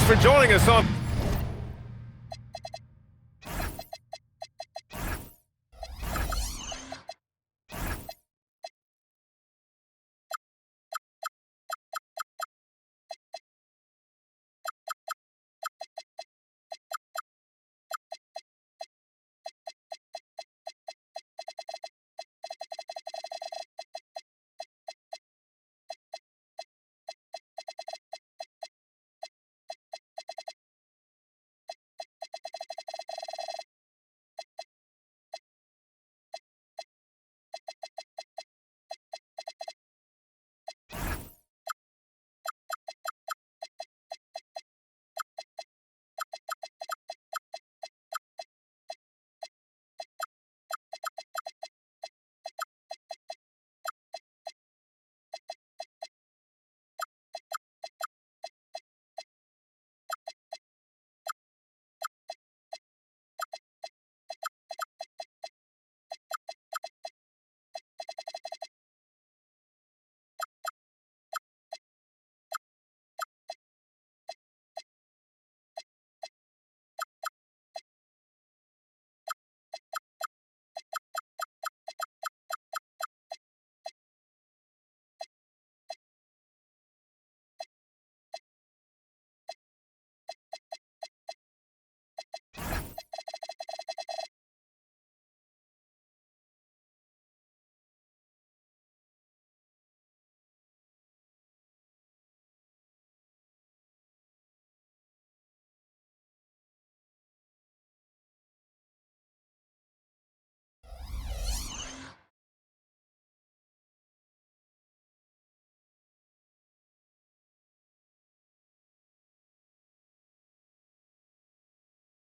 for joining us on...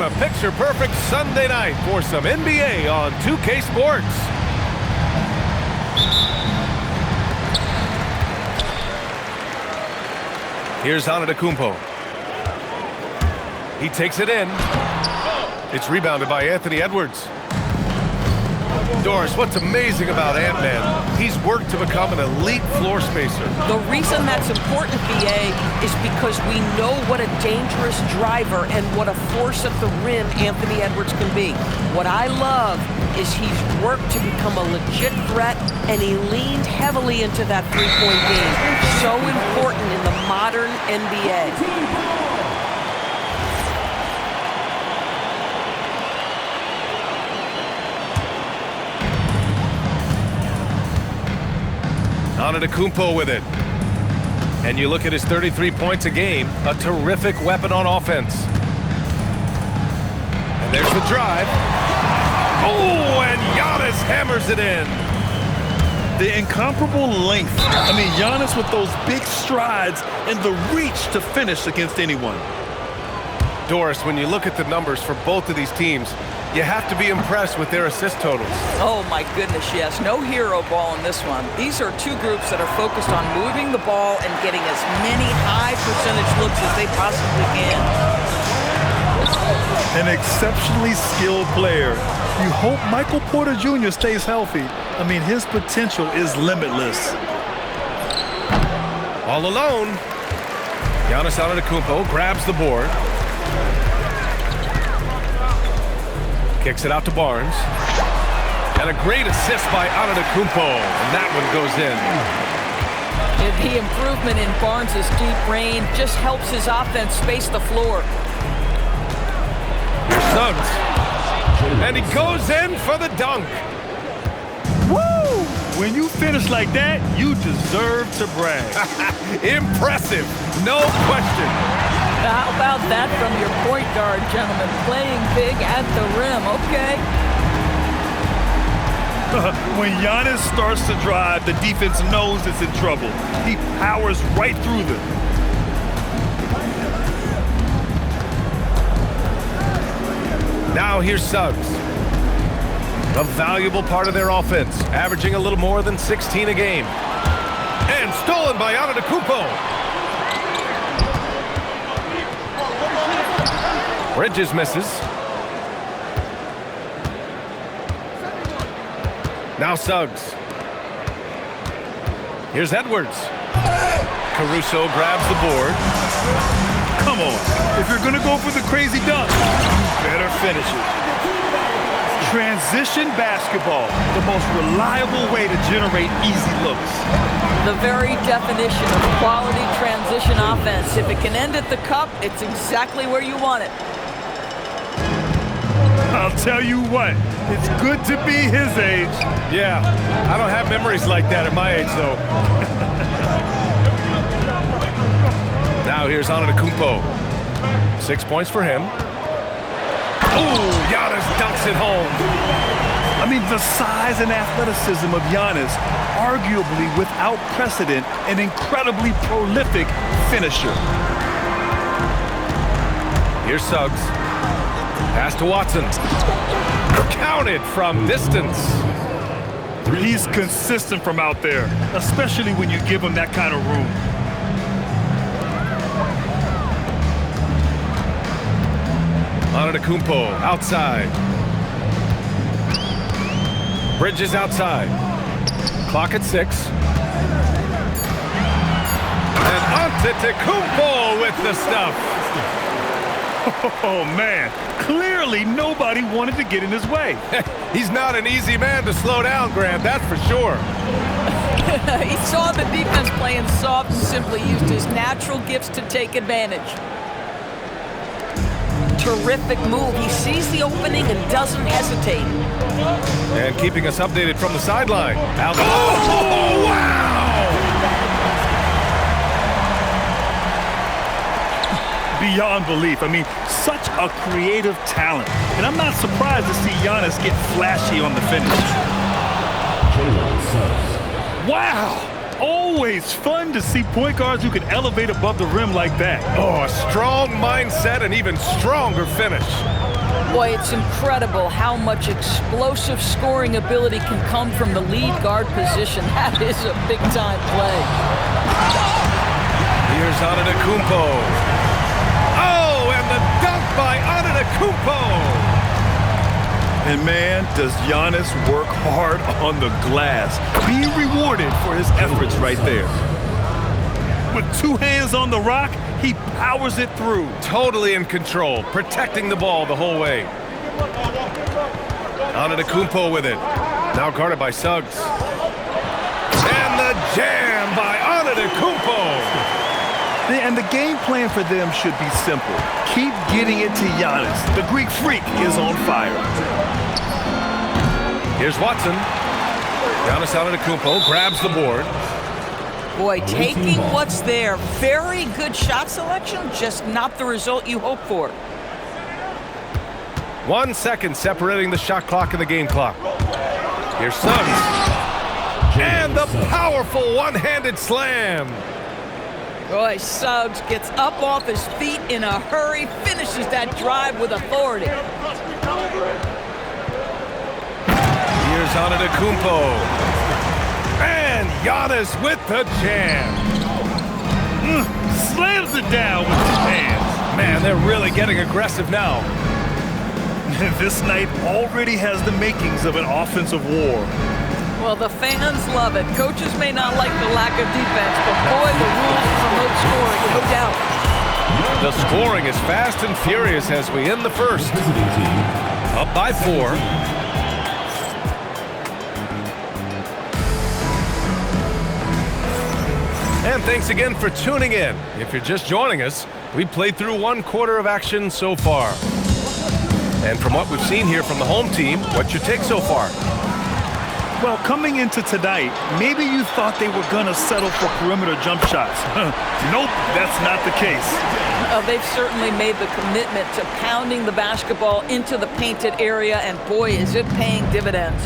A picture-perfect Sunday night for some NBA on 2K Sports. Here's Antetokounmpo. He takes it in. It's rebounded by Anthony Edwards. Doris, what's amazing about Ant-Man, he's worked to become an elite floor spacer. The reason that's important, BA, is because we know what a dangerous driver and what a force at the rim Anthony Edwards can be. What I love is he's worked to become a legit threat, and he leaned heavily into that three-point game. So important in the modern NBA. Antetokounmpo with it. And you look at his 33 points a game, a terrific weapon on offense. And there's the drive. Oh, and Giannis hammers it in. The incomparable length. I mean, Giannis with those big strides and the reach to finish against anyone. Doris, when you look at the numbers for both of these teams, you have to be impressed with their assist totals. Oh my goodness, yes. No hero ball in this one. These are two groups that are focused on moving the ball and getting as many high percentage looks as they possibly can. An exceptionally skilled player. You hope Michael Porter Jr. stays healthy. I mean, his potential is limitless. All alone. Giannis Antetokounmpo grabs the board. Kicks it out to Barnes. And a great assist by Antetokounmpo. And that one goes in. The improvement in Barnes' deep range just helps his offense space the floor. Here's Suggs. And he goes in for the dunk. Woo! When you finish like that, you deserve to brag. Impressive. No question. How about that from your point guard, gentlemen? Playing big at the rim, okay? When Giannis starts to drive, the defense knows it's in trouble. He powers right through them. Now here's Suggs. A valuable part of their offense, averaging a little more than 16 a game. And stolen by Antetokounmpo. Bridges misses. Now Suggs. Here's Edwards. Caruso grabs the board. Come on. If you're going to go for the crazy dunk, you better finish it. Transition basketball, the most reliable way to generate easy looks. The very definition of quality transition offense. If it can end at the cup, it's exactly where you want it. I'll tell you what, it's good to be his age. Yeah, I don't have memories like that at my age, though. Now here's Antetokounmpo. 6 points for him. Ooh, Giannis dunks it home. I mean, the size and athleticism of Giannis, arguably without precedent, an incredibly prolific finisher. Here's Suggs. Pass to Watson. Counted from distance. He's consistent from out there, especially when you give him that kind of room. Antetokounmpo outside. Bridges outside. Clock at 6. And Antetokounmpo with the stuff. Oh, man. Clearly, nobody wanted to get in his way. He's not an easy man to slow down, Grant, that's for sure. He saw the defense playing soft and simply used his natural gifts to take advantage. Terrific move. He sees the opening and doesn't hesitate. And keeping us updated from the sideline. Oh, wow! Beyond belief. I mean, such a creative talent. And I'm not surprised to see Giannis get flashy on the finish. Wow! Always fun to see point guards who can elevate above the rim like that. Oh, a strong mindset and even stronger finish. Boy, it's incredible how much explosive scoring ability can come from the lead guard position. That is a big-time play. Here's Antetokounmpo. Oh, and the dunk by Antetokounmpo. And man, does Giannis work hard on the glass. Being rewarded for his efforts right there. With 2 hands on the rock, he powers it through. Totally in control, protecting the ball the whole way. Antetokounmpo with it. Now guarded by Suggs. And the jam by Antetokounmpo. And the game plan for them should be simple. Keep getting it to Giannis. The Greek freak is on fire. Here's Watson. Giannis Antetokounmpo grabs the board. Boy, taking what's there. Very good shot selection, just not the result you hope for. 1 second separating the shot clock and the game clock. Here's Suggs. And the powerful one-handed slam. Boy, Suggs gets up off his feet in a hurry, finishes that drive with authority. Here's Antetokounmpo. And Giannis with the jam. Slams it down with his hands. Man, they're really getting aggressive now. This night already has the makings of an offensive war. Well, the fans love it. Coaches may not like the lack of defense, but boy, the rules promote scoring, no doubt. The scoring is fast and furious as we end the first. Up by 4. And thanks again for tuning in. If you're just joining us, we played through 1 quarter of action so far. And from what we've seen here from the home team, what's your take so far? Well, coming into tonight, maybe you thought they were going to settle for perimeter jump shots. Nope, that's not the case. They've certainly made the commitment to pounding the basketball into the painted area, and boy, is it paying dividends.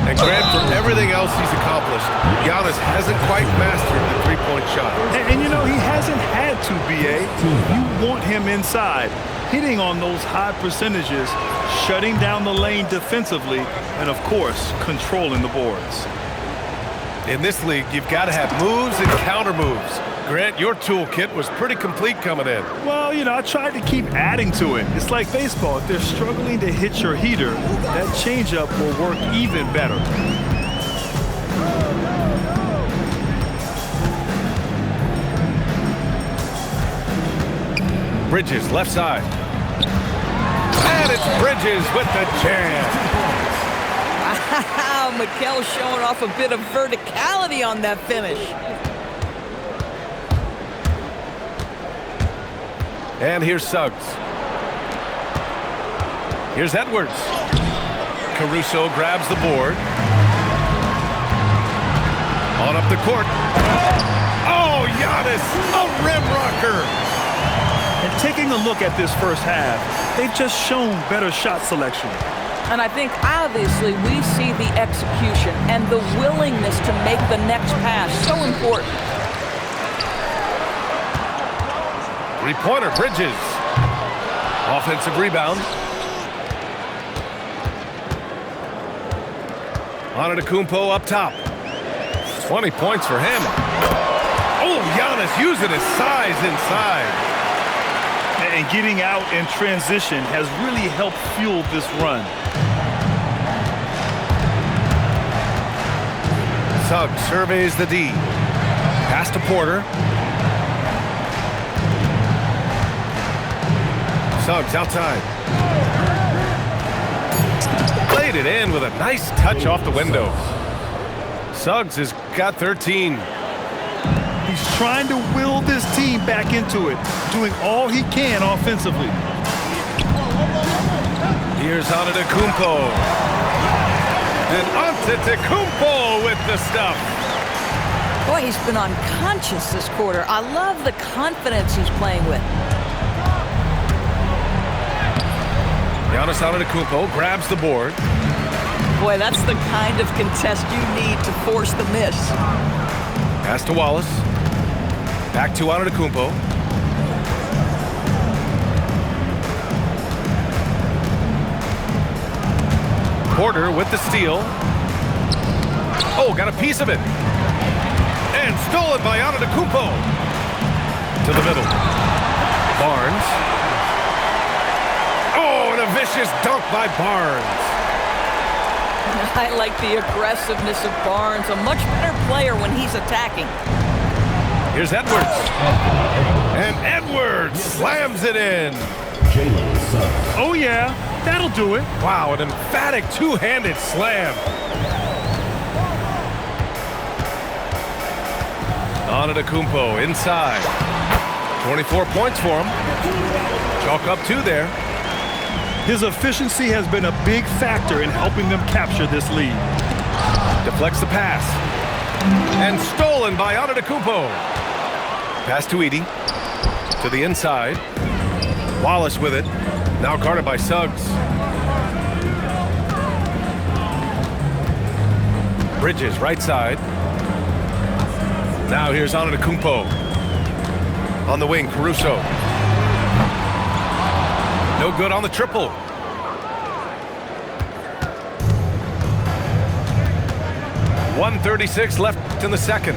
And Grant, for everything else he's accomplished, Giannis hasn't quite mastered the three-point shot. And you know, he hasn't had to, B.A. You want him inside, hitting on those high percentages, shutting down the lane defensively, and of course, controlling the boards. In this league, you've got to have moves and counter moves. Grant, your toolkit was pretty complete coming in. Well, you know, I tried to keep adding to it. It's like baseball. If they're struggling to hit your heater, that changeup will work even better. Bridges, left side. And it's Bridges with the jam. Wow, Mikel showing off a bit of verticality on that finish. And here's Suggs. Here's Edwards. Caruso grabs the board. On up the court. Oh, Giannis, a rim rocker. And taking a look at this first half, they've just shown better shot selection. And I think, obviously, we see the execution and the willingness to make the next pass so important. Three-pointer, Bridges. Offensive rebound. Antetokounmpo up top. 20 points for him. Oh, Giannis using his size inside. And getting out in transition has really helped fuel this run. Suggs surveys the D. Pass to Porter. Suggs outside. Played it in with a nice touch off the window. Suggs has got 13. He's trying to will this team back into it, doing all he can offensively. Here's Antetokounmpo. And Antetokounmpo with the stuff. Boy, he's been unconscious this quarter. I love the confidence he's playing with. Giannis Antetokounmpo grabs the board. Boy, that's the kind of contest you need to force the miss. Pass to Wallace. Back to Antetokounmpo. Porter with the steal. Oh, got a piece of it. And stolen by Antetokounmpo. To the middle. Barnes. Oh, and a vicious dunk by Barnes. I like the aggressiveness of Barnes. A much better player when he's attacking. Here's Edwards. And Edwards slams it in. Oh, yeah, that'll do it. Wow, an emphatic two-handed slam. Antetokounmpo inside. 24 points for him. Chalk up 2 there. His efficiency has been a big factor in helping them capture this lead. Deflects the pass. And stolen by Antetokounmpo. Pass to Edey. To the inside. Wallace with it. Now guarded by Suggs. Bridges, right side. Now here's Antetokounmpo. On the wing, Caruso. No good on the triple. .136 left in the second.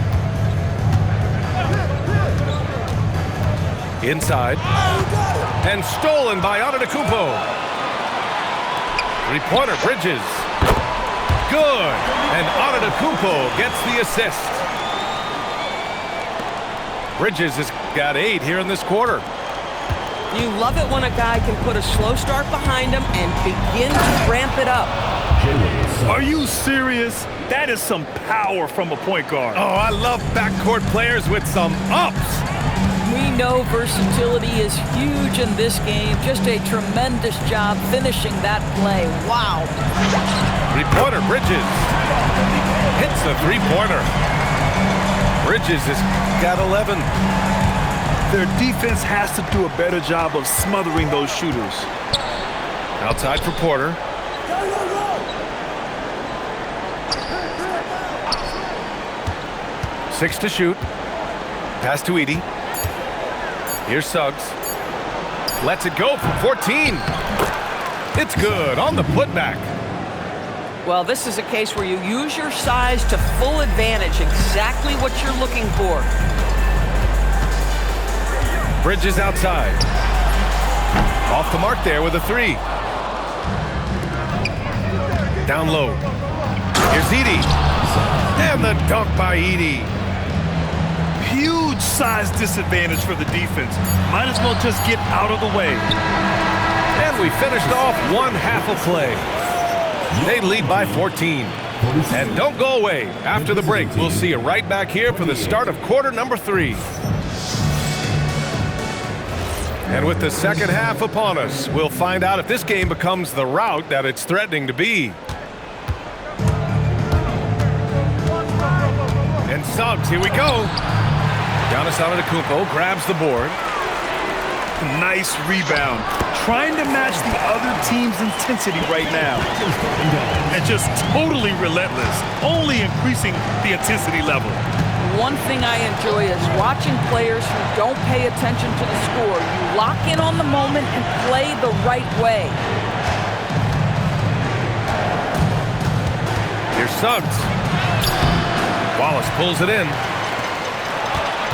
Inside. And stolen by Antetokounmpo. Three-pointer, Bridges. Good. And Antetokounmpo gets the assist. Bridges has got 8 here in this quarter. You love it when a guy can put a slow start behind him and begin to ramp it up. Are you serious? That is some power from a point guard. Oh, I love backcourt players with some ups. We know versatility is huge in this game. Just a tremendous job finishing that play. Wow. Three-pointer, Bridges. Hits the three-pointer. Bridges has got 11. Their defense has to do a better job of smothering those shooters. Outside for Porter. Six to shoot. Pass to Edey. Here's Suggs. Lets it go from 14. It's good on the putback. Well, this is a case where you use your size to full advantage. Exactly what you're looking for. Bridges outside. Off the mark there with a 3. Down low. Here's Edey. And the dunk by Edey. huge size disadvantage for the defense. Might as well just get out of the way. And we finished off one half of play. They lead by 14. And don't go away. After the break, we'll see you right back here for the start of quarter number 3. And with the second half upon us, we'll find out if this game becomes the rout that it's threatening to be. And Suggs, here we go. Giannis Antetokounmpo grabs the board. Nice rebound. Trying to match the other team's intensity right now. And just totally relentless. Only increasing the intensity level. One thing I enjoy is watching players who don't pay attention to the score. You lock in on the moment and play the right way. Here's Suggs. Wallace pulls it in.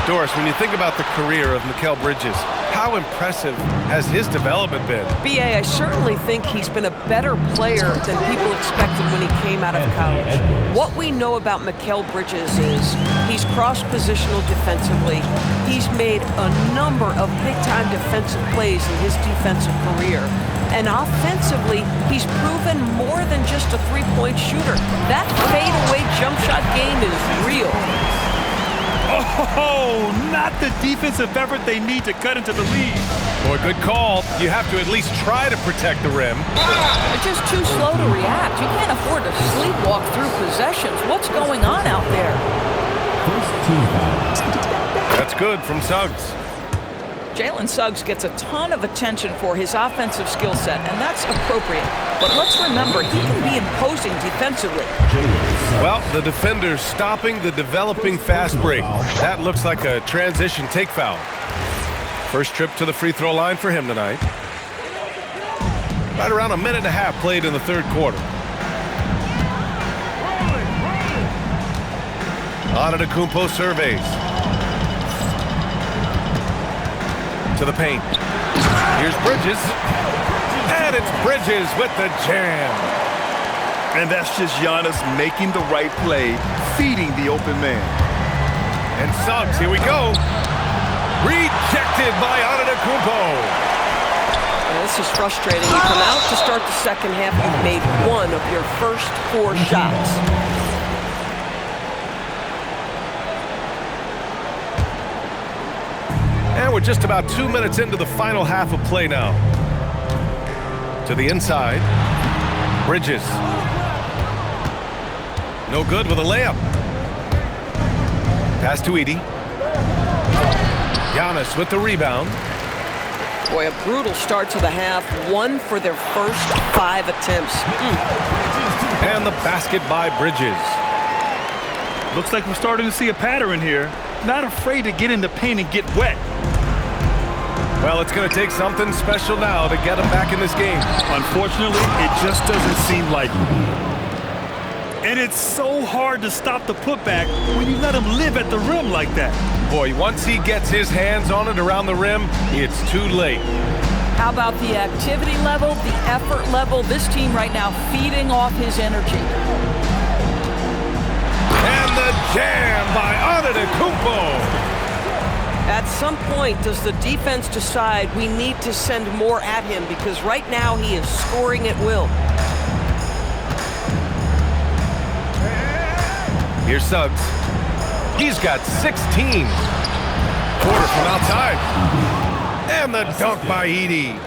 Doris, when you think about the career of Mikal Bridges, how impressive has his development been? B.A., I certainly think he's been a better player than people expected when he came out of college. What we know about Mikal Bridges is he's cross-positional defensively. He's made a number of big-time defensive plays in his defensive career. And offensively, he's proven more than just a three-point shooter. That fadeaway jump shot game is real. Oh, not the defensive effort they need to cut into the lead. Boy, good call. You have to at least try to protect the rim. They're just too slow to react. You can't afford to sleepwalk through possessions. What's going on out there? That's good from Suggs. Jalen Suggs gets a ton of attention for his offensive skill set, and that's appropriate. But let's remember, he can be imposing defensively. Well, the defender's stopping the developing fast break. That looks like a transition take foul. First trip to the free throw line for him tonight. Right around a minute and a half played in the third quarter. Antetokounmpo surveys. To the paint. Here's Bridges. And it's Bridges with the jam. And that's just Giannis making the right play, feeding the open man. And Suggs, here we go. Rejected by Antetokounmpo. This is frustrating. You come out to start the second half, you've made one of your first 4 shots. And we're just about 2 minutes into the final half of play now. To the inside. Bridges. No good with a layup. Pass to Edey. Giannis with the rebound. Boy, a brutal start to the half. 1 for their first 5 attempts. And the basket by Bridges. Looks like we're starting to see a pattern here. Not afraid to get in the paint and get wet. Well, it's going to take something special now to get him back in this game. Unfortunately, it just doesn't seem like it. And it's so hard to stop the putback when you let him live at the rim like that. Boy, once he gets his hands on it around the rim, it's too late. How about the activity level, the effort level? This team right now feeding off his energy. And the jam by Antetokounmpo. At some point, does the defense decide we need to send more at him? Because right now he is scoring at will. Here's Suggs. He's got 16. Porter from outside. And the dunk by Edey.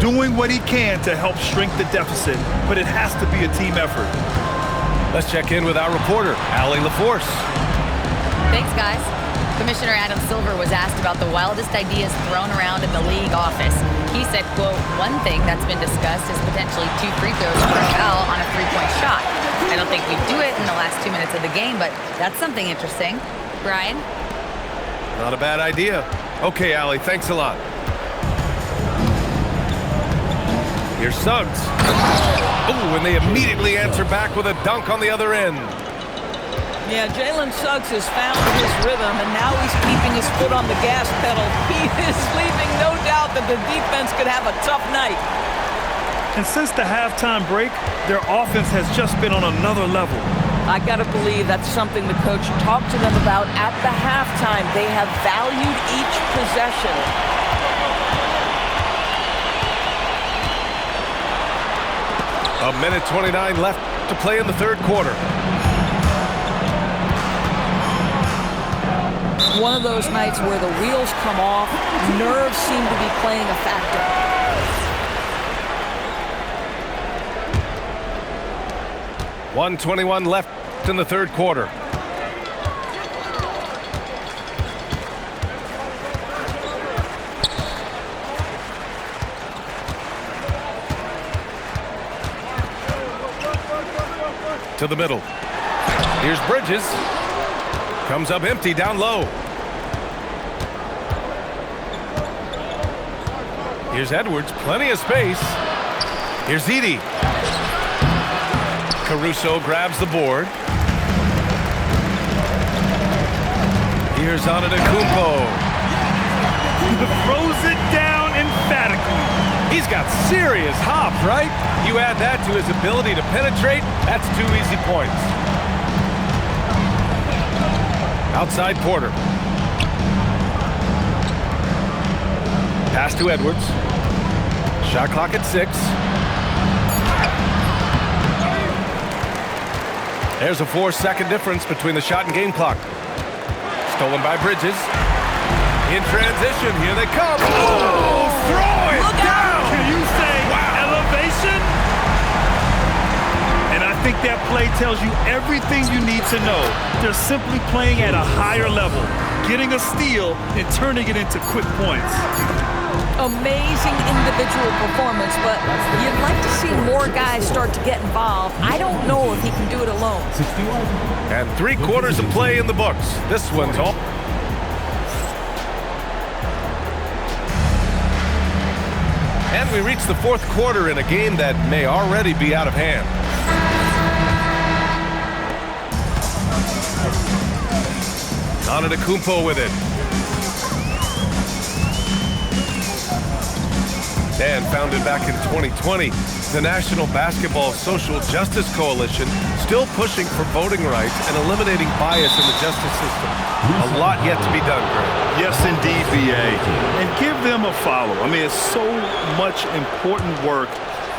Doing what he can to help shrink the deficit, but it has to be a team effort. Let's check in with our reporter, Allie LaForce. Thanks, guys. Commissioner Adam Silver was asked about the wildest ideas thrown around in the league office. He said, quote, "One thing that's been discussed is potentially 2 free throws for a foul on a 3-point shot. I don't think we'd do it in the last 2 minutes of the game, but that's something interesting." Brian? Not a bad idea. Okay, Allie, thanks a lot. Here's Suggs. Oh, and they immediately answer back with a dunk on the other end. Yeah, Jalen Suggs has found his rhythm, and now he's keeping his foot on the gas pedal. He is leaving no doubt that the defense could have a tough night. And since the halftime break, their offense has just been on another level. I got to believe that's something the coach talked to them about at the halftime. They have valued each possession. A minute 29 left to play in the third quarter. One of those nights where the wheels come off, nerves seem to be playing a factor. 1:21 left in the third quarter. To the middle. Here's Bridges. Comes up empty down low. Here's Edwards. Plenty of space. Here's Edey. Caruso grabs the board. Here's Antetokounmpo. Throws it down emphatically. He's got serious hop, right? You add that to his ability to penetrate, that's 2 easy points. Outside Porter. Pass to Edwards. Shot clock at 6. There's a 4-second difference between the shot and game clock. Stolen by Bridges. In transition, here they come. Oh, throw it down! Can you say elevation? And I think that play tells you everything you need to know. They're simply playing at a higher level, getting a steal and turning it into quick points. Amazing individual performance, but you'd like to see more guys start to get involved. I don't know if he can do it alone. And 3 quarters of play in the books. This one's all. And we reach the fourth quarter in a game that may already be out of hand. Antetokounmpo with it. And founded back in 2020, the National Basketball Social Justice Coalition still pushing for voting rights and eliminating bias in the justice system. A lot yet to be done, Greg. Yes, indeed, BA. And give them a follow. I mean, it's so much important work,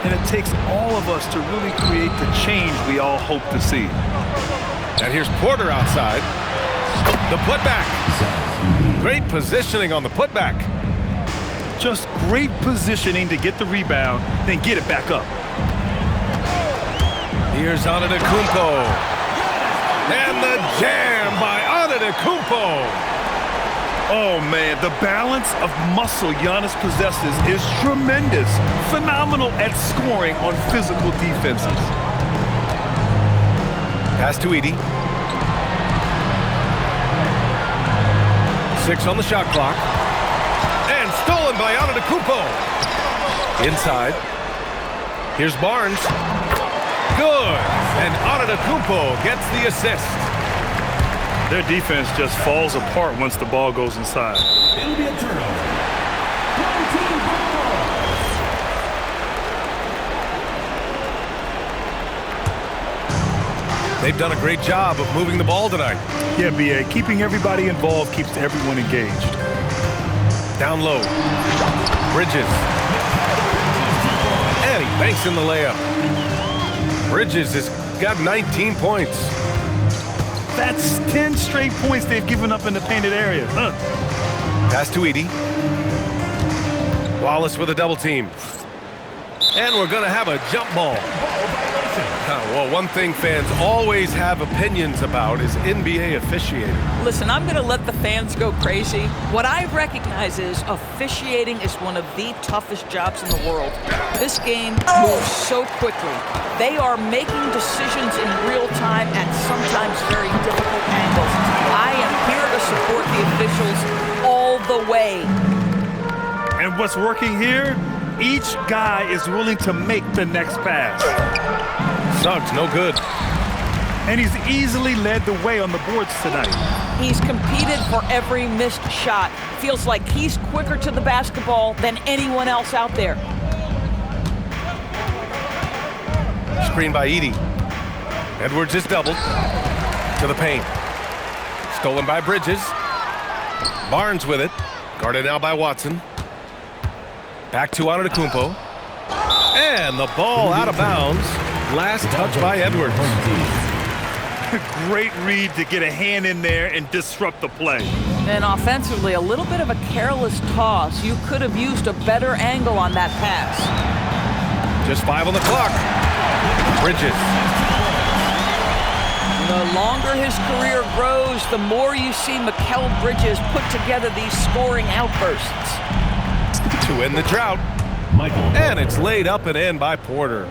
and it takes all of us to really create the change we all hope to see. And here's Porter outside. The putback. Great positioning on the putback. Just great positioning to get the rebound, then get it back up. Here's Antetokounmpo. And the jam by Antetokounmpo. Oh, man, the balance of muscle Giannis possesses is tremendous. Phenomenal at scoring on physical defenses. Pass to Edey. 6 on the shot clock. And stolen by Antetokounmpo. Inside. Here's Barnes. Good. And Antetokounmpo gets the assist. Their defense just falls apart once the ball goes inside. It'll be a turnover. They've done a great job of moving the ball tonight. Yeah, BA, keeping everybody involved keeps everyone engaged. Down low. Bridges. And he banks in the layup. Bridges has got 19 points. That's 10 straight points they've given up in the painted area. Huh. Pass to Edey. Wallace with a double team. And we're going to have a jump ball. Well, one thing fans always have opinions about is NBA officiating. Listen, I'm going to let the fans go crazy. What I recognize is officiating is one of the toughest jobs in the world. This game moves so quickly. They are making decisions in real time at sometimes very difficult angles. I am here to support the officials all the way. And what's working here? Each guy is willing to make the next pass. Suggs, no good. And he's easily led the way on the boards tonight. He's competed for every missed shot. Feels like he's quicker to the basketball than anyone else out there. Screen by Edey. Edwards is doubled to the paint. Stolen by Bridges. Barnes with it. Guarded now by Watson. Back to Antetokounmpo. And the ball out of bounds. Last touch by Edwards. Great read to get a hand in there and disrupt the play. And offensively, a little bit of a careless toss. You could have used a better angle on that pass. Just 5 on the clock. Bridges. The longer his career grows, the more you see Mikal Bridges put together these scoring outbursts. To end the drought. And it's laid up and in by Porter.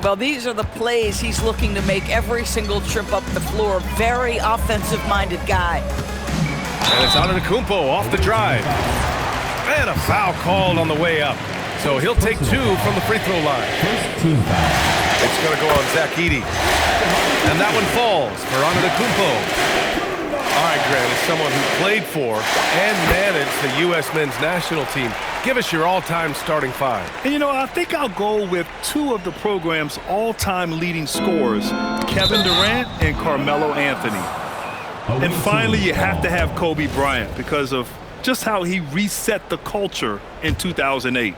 Well, these are the plays he's looking to make every single trip up the floor. Very offensive-minded guy. And it's Antetokounmpo off the drive. And a foul called on the way up. So he'll take 2 from the free throw line. First team foul. It's going to go on Zach Edey. And that one falls for Antetokounmpo. All right, Grant, as someone who played for and managed the U.S. men's national team, give us your all-time starting 5. And you know, I think I'll go with 2 of the program's all-time leading scorers, Kevin Durant and Carmelo Anthony. And finally, you have to have Kobe Bryant because of just how he reset the culture in 2008.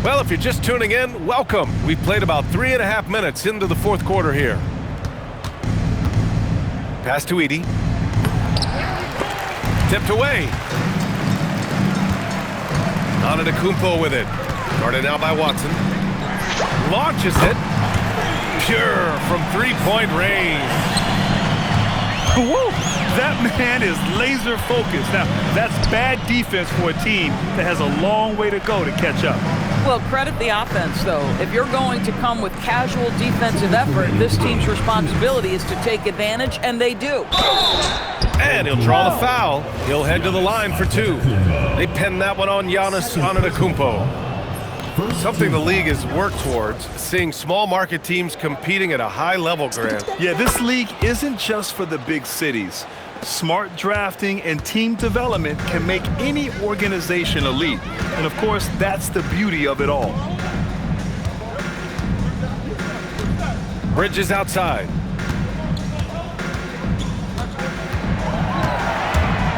Well, if you're just tuning in, welcome. We've played about 3.5 minutes into the fourth quarter here. Pass to Edey. Tipped away. Antetokounmpo with it. Guarded now by Watson. Launches it. Pure from three-point range. Woo! That man is laser focused. Now, that's bad defense for a team that has a long way to go to catch up. Well, credit the offense, though. If you're going to come with casual defensive effort, this team's responsibility is to take advantage, and they do. And he'll draw the foul. He'll head to the line for 2. They pin that one on Giannis Antetokounmpo. Something the league has worked towards, seeing small market teams competing at a high level, Grant. Yeah, this league isn't just for the big cities. Smart drafting and team development can make any organization elite. And of course, that's the beauty of it all. Bridges outside.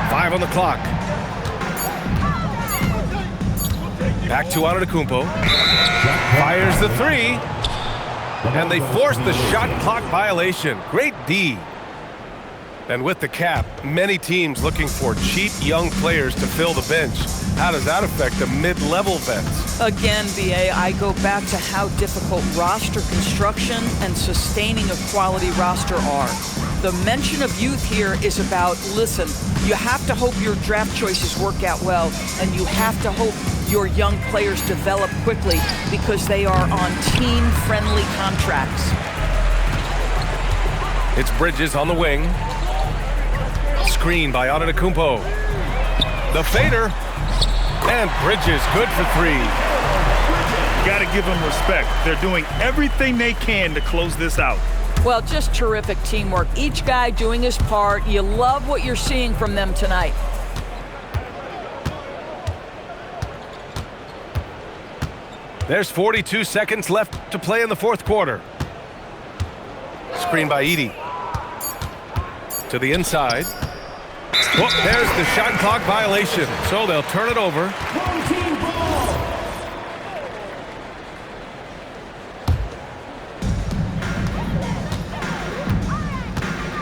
5 on the clock. Back to Antetokounmpo. Fires the 3. And they force the shot clock violation. Great D. And with the cap, many teams looking for cheap young players to fill the bench. How does that affect the mid-level vets? Again, BA, I go back to how difficult roster construction and sustaining a quality roster are. The mention of youth here is about, listen, you have to hope your draft choices work out well, and you have to hope your young players develop quickly because they are on team-friendly contracts. It's Bridges on the wing. Screen by Antetokounmpo. The fader. And Bridges good for 3. Got to give them respect. They're doing everything they can to close this out. Well, just terrific teamwork. Each guy doing his part. You love what you're seeing from them tonight. There's 42 seconds left to play in the fourth quarter. Screen by Edey. To the inside. Well, there's the shot clock violation, so they'll turn it over.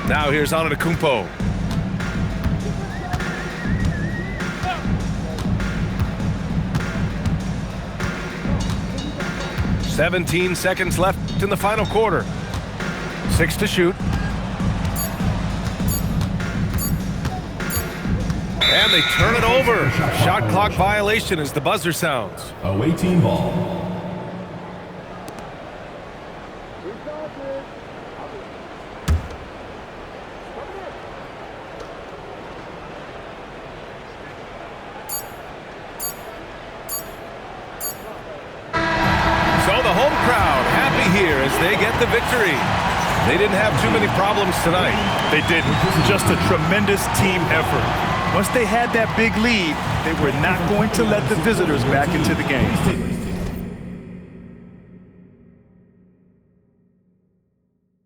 Now here's Antetokounmpo. "17 seconds left in the final quarter. 6 to shoot. And they turn it over. Shot clock violation as the buzzer sounds. Away team ball. So the home crowd happy here as they get the victory. They didn't have too many problems tonight. They didn't. Just a tremendous team effort. Once they had that big lead, they were not going to let the visitors back into the game.